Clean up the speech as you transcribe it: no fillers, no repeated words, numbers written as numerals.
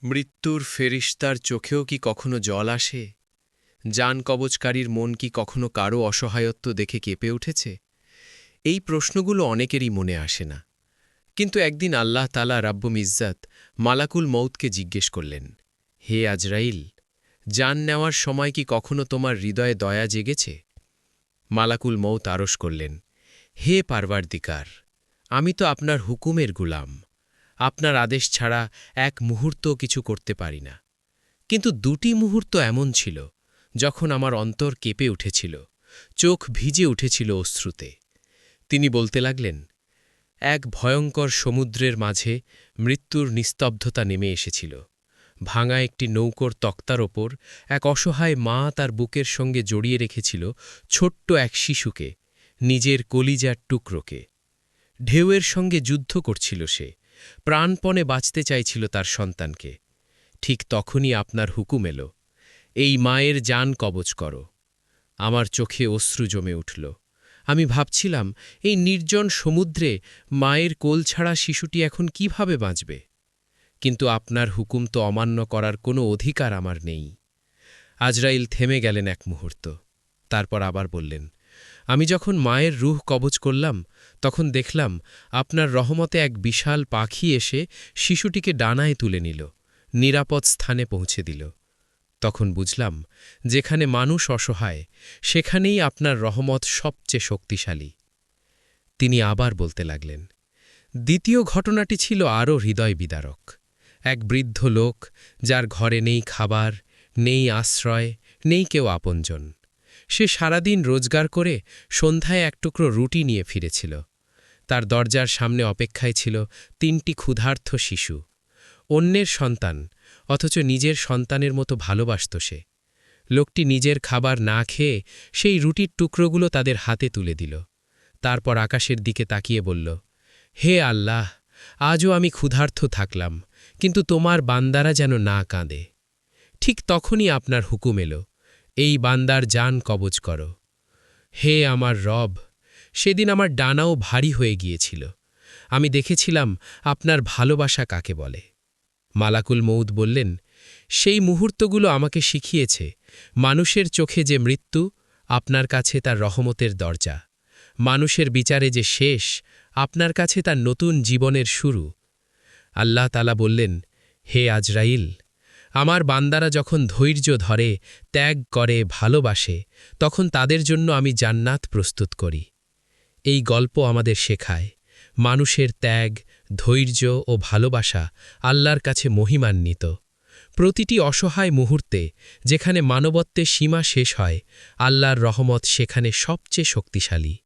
মৃত্যুর ফেরিস্তার চোখেও কি কখনো জল আসে? জান কবচকারীর মন কি কখনো কারো অসহায়ত্ব দেখে কেঁপে উঠেছে? এই প্রশ্নগুলো অনেকেরই মনে আসে না। কিন্তু একদিন আল্লাহ তাআলা রাব্বুল ইজ্জত মালাকুল মউতকে জিজ্ঞেস করলেন, হে আজরাইল, জান নেওয়ার সময় কি কখনো তোমার হৃদয়ে দয়া জেগেছে? মালাকুল মউত আরশ করলেন, হে পারওয়ারদিগার, আমি তো আপনার হুকুমের গুলাম। আপনার আদেশ ছাড়া এক মুহূর্তও কিছু করতে পারি না। কিন্তু ২টি মুহূর্ত এমন ছিল যখন আমার অন্তর কেঁপে উঠেছিল, চোখ ভিজে উঠেছিল অশ্রুতে। তিনি বলতে লাগলেন, এক ভয়ঙ্কর সমুদ্রের মাঝে মৃত্যুর নিস্তব্ধতা নেমে এসেছিল। ভাঙা একটি নৌকোর তক্তার ওপর এক অসহায় মা তার বুকের সঙ্গে জড়িয়ে রেখেছিল ছোট্ট এক শিশুকে, নিজের কলিজার টুকরোকে। ঢেউয়ের সঙ্গে যুদ্ধ করছিল সে, প্রাণপণে বাঁচতে চাইছিল তার সন্তানকে। ঠিক তখনই আপনার হুকুম এলো, এই মায়ের জান কবচ করো। আমার চোখে অশ্রু জমে উঠল। আমি ভাবছিলাম, এই নির্জন সমুদ্রে মায়ের কোল ছাড়া শিশুটি এখন কিভাবে বাঁচবে? কিন্তু আপনার হুকুম তো অমান্য করার কোনো অধিকার আমার নেই। আজরাইল থেমে গেলেন এক মুহূর্ত, তারপর আবার বললেন, আমি যখন মায়ের রুহ কবচ করলাম, তখন দেখলাম আপনার রহমতে এক বিশাল পাখি এসে শিশুটিকে ডানায় তুলে নিল, নিরাপদ স্থানে পৌঁছে দিল। তখন বুঝলাম, যেখানে মানুষ অসহায়, সেখানেই আপনার রহমত সবচেয়ে শক্তিশালী। তিনি আবার বলতে লাগলেন, দ্বিতীয় ঘটনাটি ছিল আরও হৃদয় বিদারক। এক বৃদ্ধ লোক, যার ঘরে নেই খাবার, নেই আশ্রয়, নেই কেউ আপনজন। সে সারাদিন রোজগার করে সন্ধ্যায় এক টুকরো রুটি নিয়ে ফিরেছিল। তার দরজার সামনে অপেক্ষায় ছিল ৩টি ক্ষুধার্ত শিশু, অন্যের সন্তান, অথচ নিজের সন্তানের মতো ভালোবাসত সে। লোকটি নিজের খাবার না খেয়ে সেই রুটির টুকরোগুলো তাদের হাতে তুলে দিল। তারপর আকাশের দিকে তাকিয়ে বলল, হে আল্লাহ, আজও আমি ক্ষুধার্ত থাকলাম, কিন্তু তোমার বান্দারা যেন না কাঁদে। ঠিক তখনই আপনার হুকুম এলো, এই বান্দার জান কবচ করো। হে আমার রব, সেদিন আমার ডানাও ভারী হয়ে গিয়েছিল। আমি দেখেছিলাম আপনার ভালোবাসা কাকে বলে। মালাকুল মউত বললেন, সেই মুহূর্তগুলো আমাকে শিখিয়েছে, মানুষের চোখে যে মৃত্যু, আপনার কাছে তার রহমতের দরজা। মানুষের বিচারে যে শেষ, আপনার কাছে তার নতুন জীবনের শুরু। আল্লাহ তাআলা বললেন, হে আজরাইল, আমার বান্দারা যখন ধৈর্য ধরে, ত্যাগ করে, ভালোবাসে, তখন তাদের জন্য আমি জান্নাত প্রস্তুত করি। এই গল্প আমাদের শেখায়, মানুষের ত্যাগ, ধৈর্য ও ভালোবাসা আল্লাহর কাছে মহিমান্বিত। প্রতিটি অসহায় মুহূর্তে, যেখানে মানবত্বের সীমা শেষ হয়, আল্লাহর রহমত সেখানে সবচেয়ে শক্তিশালী।